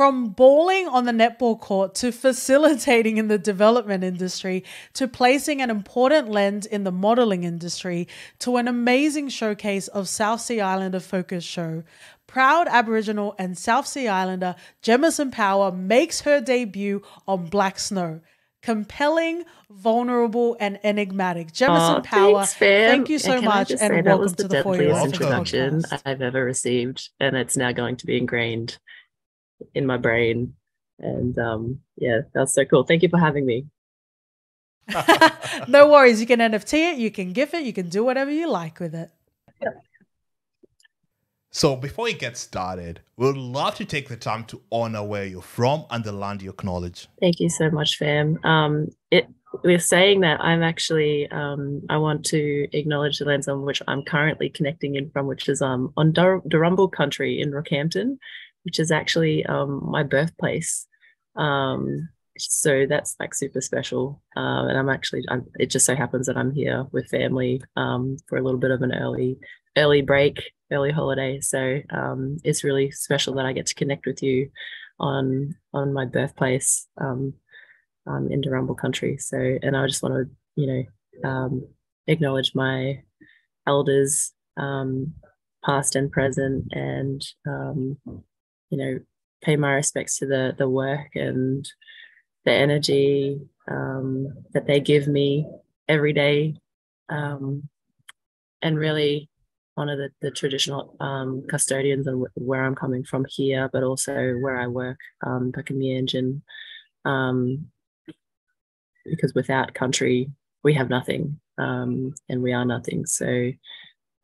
From bowling on the netball court to facilitating in the development industry to placing an important lens in the modelling industry to an amazing showcase of South Sea Islander focus show, proud Aboriginal and South Sea Islander Jemmason Power makes her debut on Black Snow. Compelling, vulnerable, and enigmatic. Jemmason Power, thanks, fam. thank you so much, and that welcome was the to the For Your deadliest Authentic introduction podcast. I've ever received, and it's now going to be ingrained in my brain. And yeah, that's so cool. Thank you for having me. No worries. You can NFT it, you can GIF it, you can do whatever you like with it. So before we get started, we'd love to take the time to honor where you're from and the land you acknowledge. Thank you so much, fam. We're saying that I'm actually, I want to acknowledge the lands on which I'm currently connecting in from, which is on Darumble country in Rockhampton, which is actually my birthplace. So that's like super special. And it just so happens that I'm here with family for a little bit of an early break, early holiday. So it's really special that I get to connect with you on my birthplace in Darumble country. So, and I just want to, acknowledge my elders, past and present, and, pay my respects to the work and the energy that they give me every day, and really honor the traditional custodians and where I'm coming from here, but also where I work back in Mianjin, because without country, we have nothing, and we are nothing. So,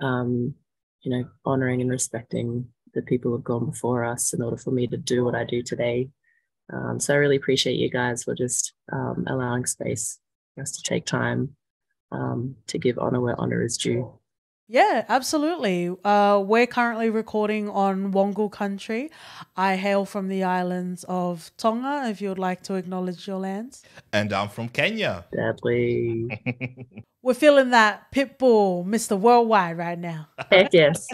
honoring and respecting the people who've gone before us in order for me to do what I do today. So I really appreciate you guys for just allowing space for us to take time to give honor where honor is due. Yeah, absolutely. We're currently recording on Wongal country. I hail from the islands of Tonga, if you would like to acknowledge your lands. And I'm from Kenya. Sadly. We're feeling that Pitbull, Mr. Worldwide right now. Heck yes.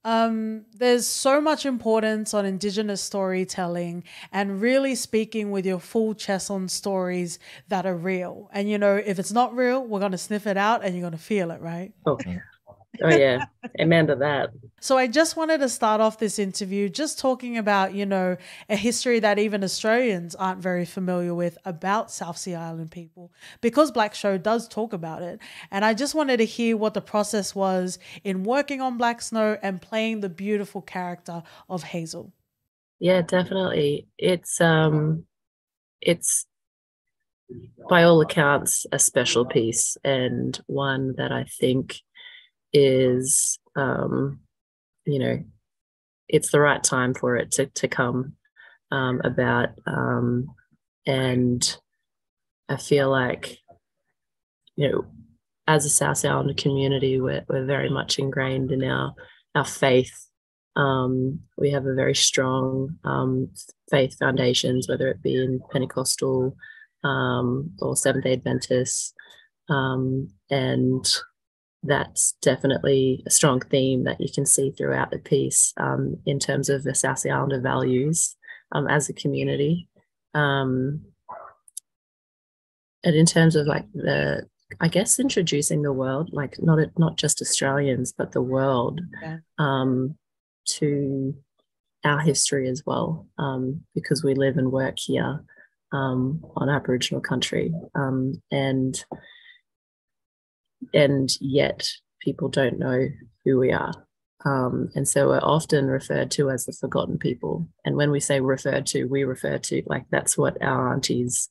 There's so much importance on Indigenous storytelling and really speaking with your full chest on stories that are real. And, if it's not real, we're going to sniff it out and you're going to feel it, right? Oh yeah. Amen to that. So I just wanted to start off this interview just talking about, a history that even Australians aren't very familiar with about South Sea Island people, because Black Show does talk about it. And I just wanted to hear what the process was in working on Black Snow and playing the beautiful character of Hazel. Yeah, definitely. It's by all accounts a special piece, and one that I think is it's the right time for it to come about, and I feel like as a South Sea Islander community, we're very much ingrained in our faith. We have a very strong faith foundations, whether it be in Pentecostal or Seventh-day Adventists, and that's definitely a strong theme that you can see throughout the piece in terms of the South Sea Islander values as a community. And in terms of introducing the world, like not just Australians, but the world, to our history as well, because we live and work here on Aboriginal country, and yet people don't know who we are. And so we're often referred to as the forgotten people. And when we say referred to, we refer to, like, that's what our aunties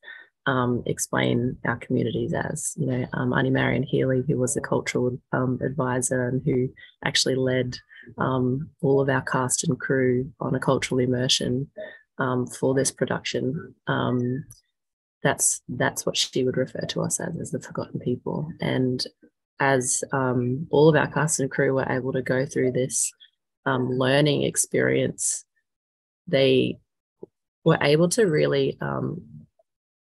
explain our communities as. Auntie Marion Healy, who was the cultural advisor and who actually led all of our cast and crew on a cultural immersion for this production. That's what she would refer to us as the forgotten people. And as all of our cast and crew were able to go through this learning experience, they were able to really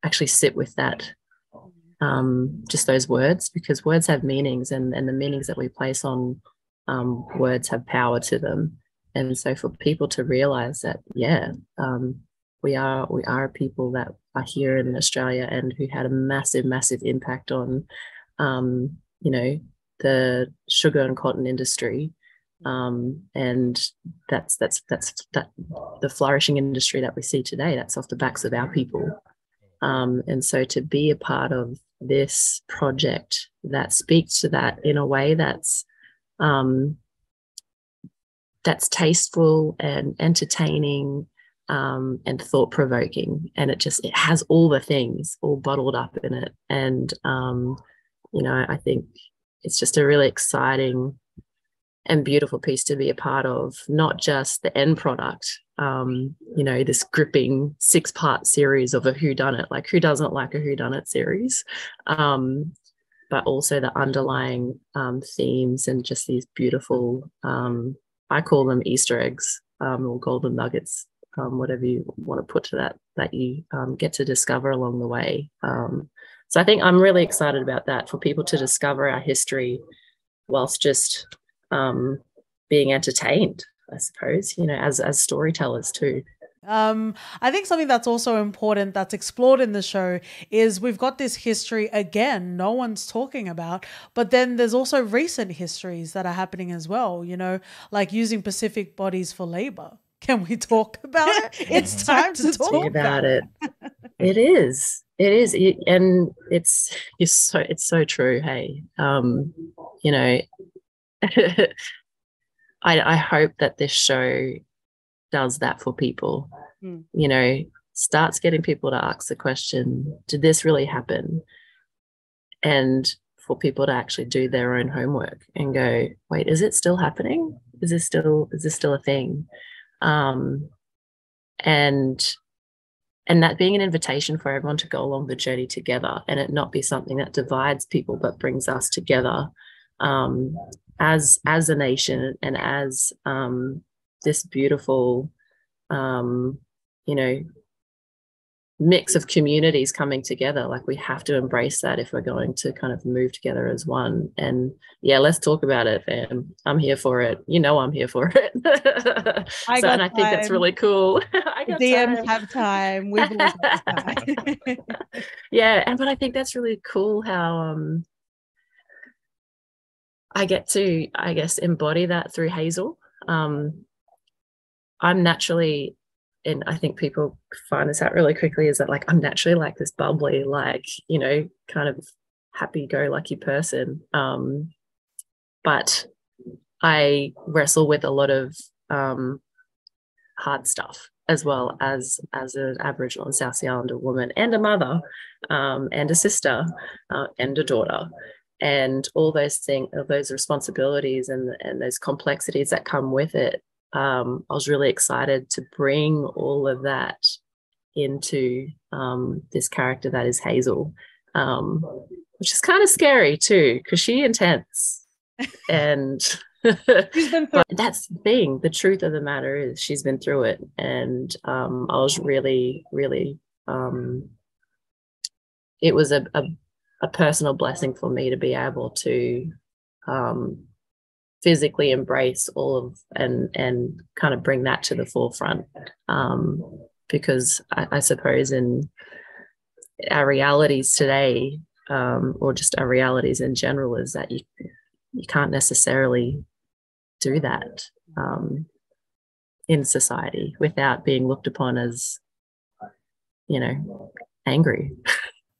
actually sit with that, just those words, because words have meanings, and the meanings that we place on words have power to them. And so for people to realize that, yeah, we are a people that are here in Australia and who had a massive, massive impact on, you know, the sugar and cotton industry. And that's the flourishing industry that we see today. That's off the backs of our people. And so to be a part of this project that speaks to that in a way that's tasteful and entertaining, and thought-provoking, and it has all the things all bottled up in it. And you know, I think it's just a really exciting and beautiful piece to be a part of, not just the end product, you know, this gripping 6-part series of a whodunit. Like, who doesn't like a whodunit series? But also the underlying themes and just these beautiful, I call them Easter eggs, or golden nuggets, whatever you want to put to that you get to discover along the way. So I think I'm really excited about that, for people to discover our history whilst just being entertained, I suppose, you know, as storytellers too. I think something that's also important that's explored in the show is we've got this history again no one's talking about, but then there's also recent histories that are happening as well, you know, like using Pacific bodies for labor. Can we talk about it? It's time to talk about it. It is, and it's so true. Hey, you know, I hope that this show does that for people. You know, starts getting people to ask the question, did this really happen? And for people to actually do their own homework and go, wait, is it still happening? Is this still a thing? And that being an invitation for everyone to go along the journey together, and it not be something that divides people but brings us together, as a nation, and as this beautiful you know, mix of communities coming together. Like, we have to embrace that if we're going to kind of move together as one. And yeah, let's talk about it, fam. I'm here for it. You know, I'm here for it. I think that's really cool. DMs have time. We've always got time. Yeah, but I think that's really cool how I get to, I guess, embody that through Hazel. I'm naturally, and I think people find this out really quickly, is that, like, I'm naturally like this bubbly, like, you know, kind of happy-go-lucky person. But I wrestle with a lot of hard stuff, as well as an Aboriginal and South Sea Islander woman, and a mother, and a sister, and a daughter, and all those things, those responsibilities and those complexities that come with it. I was really excited to bring all of that into this character that is Hazel, which is kind of scary too, because she's intense. And but that's the thing. The truth of the matter is she's been through it. And I was really, really, it was a personal blessing for me to be able to physically embrace all of and kind of bring that to the forefront, because I suppose in our realities today, or just our realities in general, is that you can't necessarily do that in society without being looked upon as, you know, angry.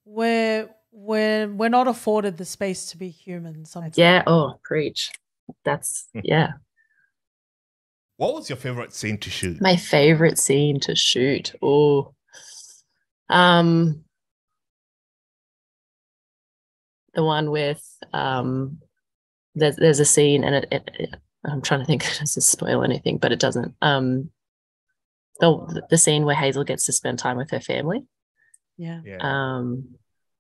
We're not afforded the space to be human sometimes. Yeah. Oh, preach. That's, yeah. What was your favorite scene to shoot? My favorite scene to shoot? Oh, the one with there's a scene, and it I'm trying to think if it doesn't spoil anything, but it doesn't. The scene where Hazel gets to spend time with her family. Yeah.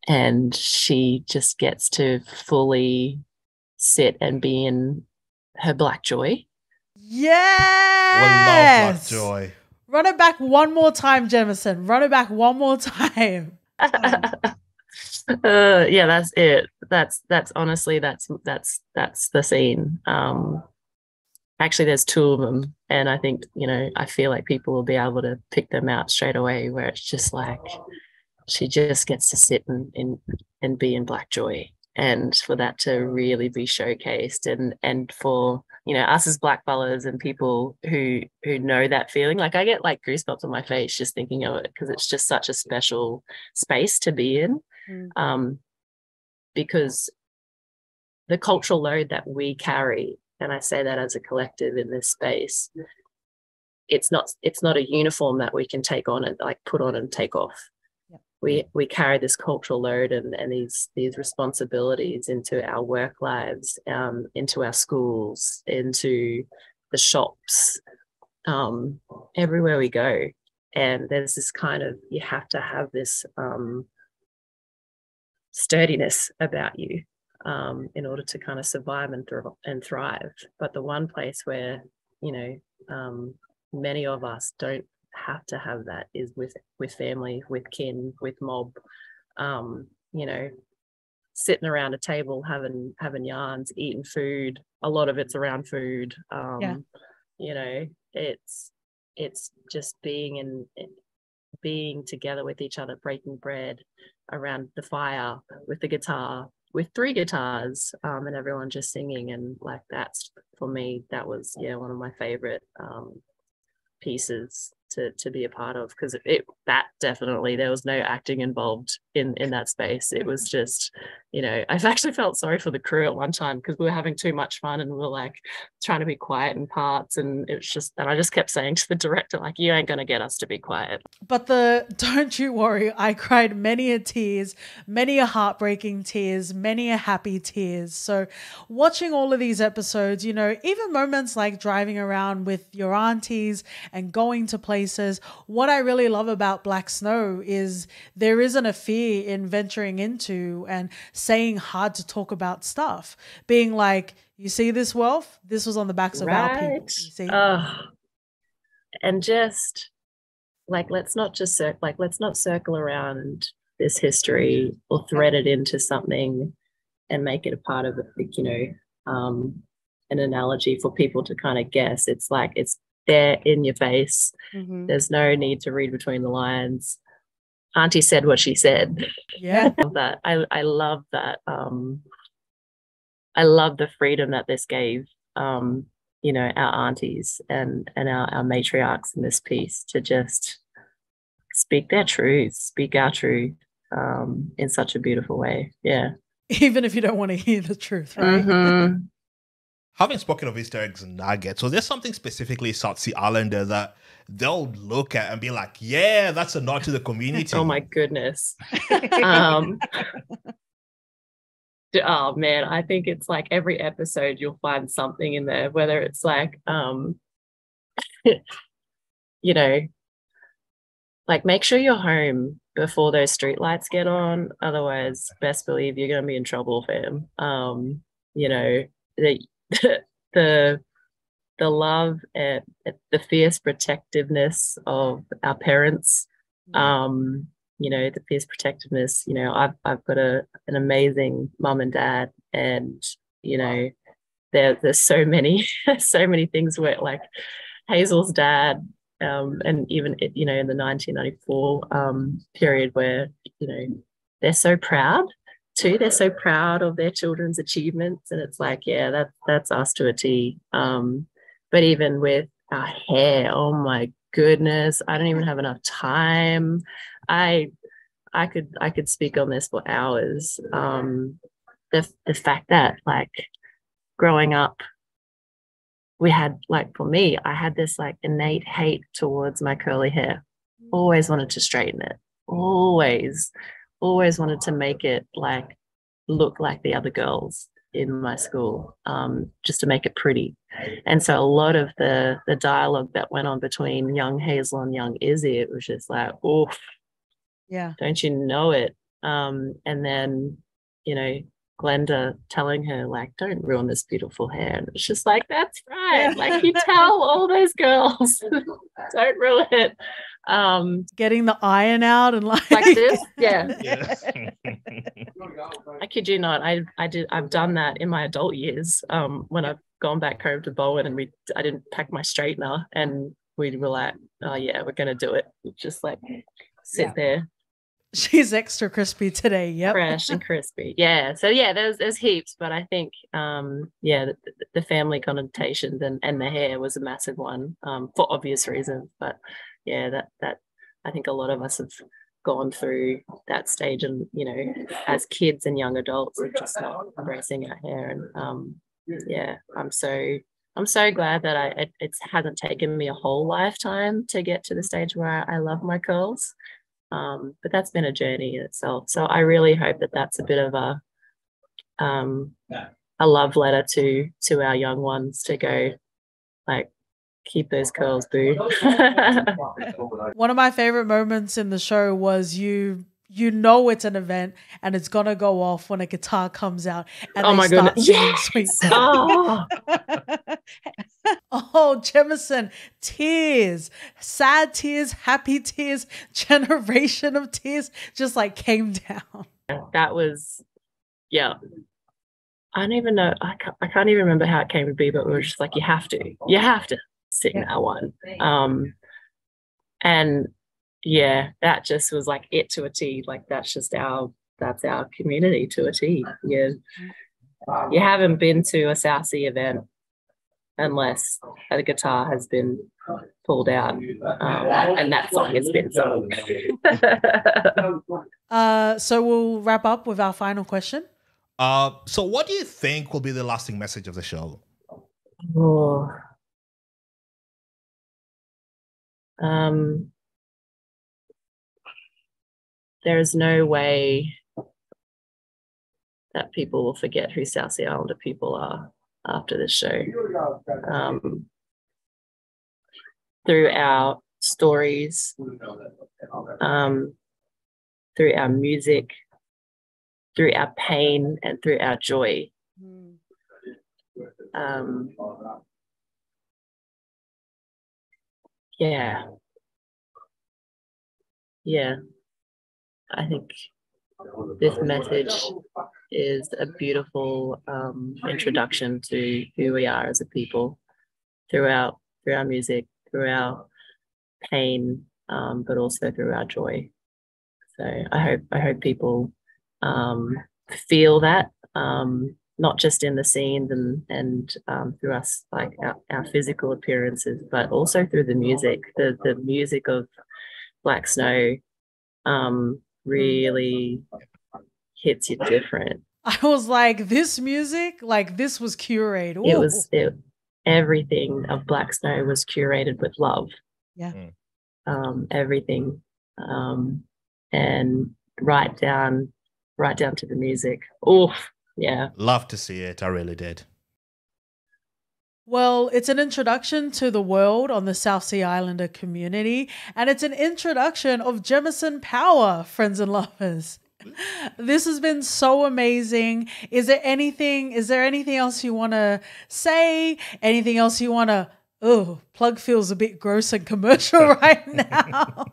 And she just gets to fully sit and be in her black joy. Yes. Love Black Joy. Run it back one more time, Jemmason. Run it back one more time. Yeah, that's it. That's honestly, that's the scene. actually there's two of them, and I think, I feel like people will be able to pick them out straight away, where it's just like she just gets to sit and be in black joy, and for that to really be showcased, and for us as black fellas and people who know that feeling, like I get like goosebumps on my face just thinking of it, because it's just such a special space to be in. Because the cultural load that we carry, and I say that as a collective in this space, it's not a uniform that we can take on and like put on and take off. We carry this cultural load and these responsibilities into our work lives, into our schools, into the shops, everywhere we go. And there's this kind of, you have to have this sturdiness about you in order to kind of survive and thrive. But the one place where, many of us don't have to have that is with family, with kin, with mob, sitting around a table having yarns, eating food. A lot of it's around food. It's just being together with each other, breaking bread around the fire with the guitar, with 3 guitars, and everyone just singing. And like, that's, for me, that was one of my favorite pieces to be a part of, because that definitely, there was no acting involved in that space. It was just, I've actually felt sorry for the crew at one time, because we were having too much fun and we were like trying to be quiet in parts, and I just kept saying to the director, like, you ain't gonna get us to be quiet. But don't you worry, I cried many a tears, many a heartbreaking tears, many a happy tears. So watching all of these episodes, even moments like driving around with your aunties and going to places, what I really love about Black Snow is there isn't a fear in venturing into and saying hard to talk about stuff, being like, you see this wealth? This was on the backs of our people. You see? And just like, let's not circle around this history or thread it into something and make it a part of an analogy for people to kind of guess. It's like, it's there in your face. There's no need to read between the lines. Auntie said what she said. Yeah. I love that. I love the freedom that this gave our aunties and our matriarchs in this piece to just speak their truth, speak our truth in such a beautiful way. Yeah. Even if you don't want to hear the truth, right? Having spoken of Easter eggs and nuggets, was there something specifically South Sea Islander that they'll look at and be like, yeah, that's a nod to the community? Oh my goodness. Oh man, I think it's like every episode you'll find something in there, whether it's like, like, make sure you're home before those street lights get on. Otherwise, best believe you're going to be in trouble, fam. The love and the fierce protectiveness of our parents, the fierce protectiveness. I've got an amazing mum and dad, and there's so many things where, like, Hazel's dad, and even in the 1994 period, where they're so proud too. They're so proud of their children's achievements, and it's like, yeah, that's us to a T. But even with our hair, oh my goodness, I don't even have enough time. I could speak on this for hours. The fact that, like, growing up, we had, like, for me, I had this like innate hate towards my curly hair. Always wanted to straighten it. Always wanted to make it like look like the other girls in my school, just to make it pretty. And so a lot of the dialogue that went on between young Hazel and young Izzy, it was just like, oh, yeah, don't you know it? And then, Glenda telling her, like, don't ruin this beautiful hair. And it's just like, that's right. Like, you tell all those girls, don't ruin it. Getting the iron out and like this, yeah. I kid you not. I've done that in my adult years. When I've gone back home to Bowen and I didn't pack my straightener, and we were like, oh yeah, we're gonna do it. Just like sit there. She's extra crispy today. Yep. Fresh and crispy. Yeah. So yeah, there's heaps, but I think the family connotations and the hair was a massive one, for obvious reasons. But yeah, that I think a lot of us have gone through that stage, and as kids and young adults of just not embracing our hair. And yeah, I'm so glad that it hasn't taken me a whole lifetime to get to the stage where I love my curls. But that's been a journey in itself. So I really hope that that's a bit of a love letter to our young ones, to go like, keep those curls, boo. One of my favorite moments in the show was you it's an event and it's gonna go off when a guitar comes out and oh my start goodness, singing yes! Sweet. Oh. Oh, Jemmason, tears, sad tears, happy tears, generation of tears just like came down. That was, yeah. I don't even know. I can't even remember how it came to be, but we were just like, you have to sing that one. And yeah, that just was like it to a T. Like that's our community to a T. You haven't been to a South Sea event unless a guitar has been pulled out, and that song has been sung. So we'll wrap up with our final question. So what do you think will be the lasting message of the show? Oh. There's no way that people will forget who South Sea Islander people are after this show. Through our stories, through our music, through our pain, and through our joy. Yeah. I think this message is a beautiful introduction to who we are as a people, through our music, through our pain, but also through our joy. So I hope people feel that, not just in the scenes and through us, like our physical appearances, but also through the music. The music of Black Snow really hits you different. I was like, this music, like this was curated. Ooh. Everything of Black Snow was curated with love. Yeah. Everything, and right down to the music. Oh, yeah. Love to see it. I really did. Well, it's an introduction to the world on the South Sea Islander community, and it's an introduction of Jemmason Power, friends and lovers. This has been so amazing. Is there anything else you want to say? Anything else you want to, plug feels a bit gross and commercial right now.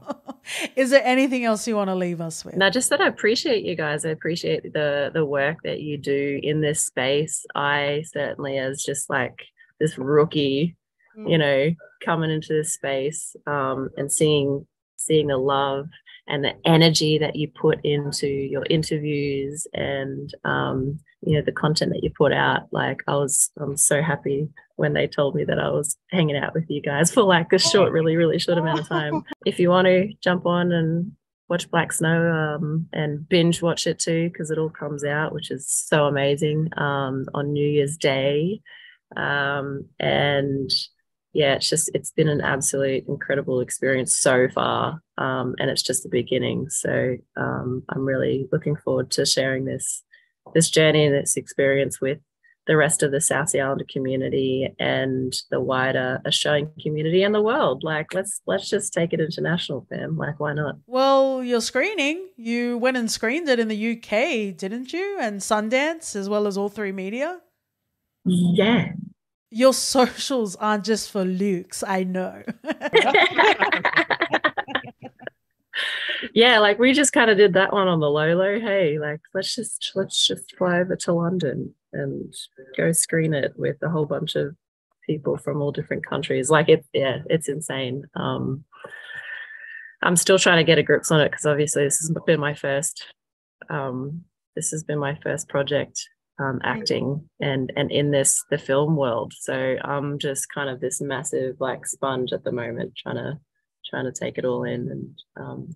Is there anything else you want to leave us with? No, just that I appreciate you guys. I appreciate the work that you do in this space. I certainly, as just like this rookie, coming into this space, and seeing the love and the energy that you put into your interviews and the content that you put out. Like I'm so happy when they told me that I was hanging out with you guys for like a short, really, really short amount of time. If you want to jump on and watch Black Snow, and binge watch it too, because it all comes out, which is so amazing, on New Year's Day. And yeah, it's been an absolute incredible experience so far, and it's just the beginning. So I'm really looking forward to sharing this journey and this experience with the rest of the South Sea Islander community and the wider Australian community and the world. Like, let's just take it international, fam. Like, why not? Well, your screening, you went and screened it in the UK, didn't you? And Sundance, as well as All 3 Media. Yeah. Your socials aren't just for Luke's, I know. yeah, like we just kind of did that one on the low. Hey, like let's just fly over to London and go screen it with a whole bunch of people from all different countries. Like it's insane. I'm still trying to get a grips on it because obviously this has been my first project, acting and in the film world. So I'm just kind of this massive like sponge at the moment, trying to take it all in. And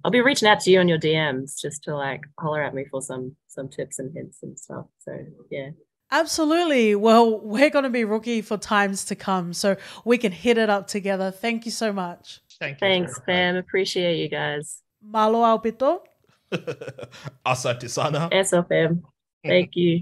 I'll be reaching out to you on your DMs just to like holler at me for some tips and hints and stuff. So yeah. Absolutely. Well, we're going to be rookie for times to come, so we can hit it up together. Thank you so much. Thanks, Pam. Appreciate you guys. Malo Alpito. Asante sana. Eso, Pam. Thank you.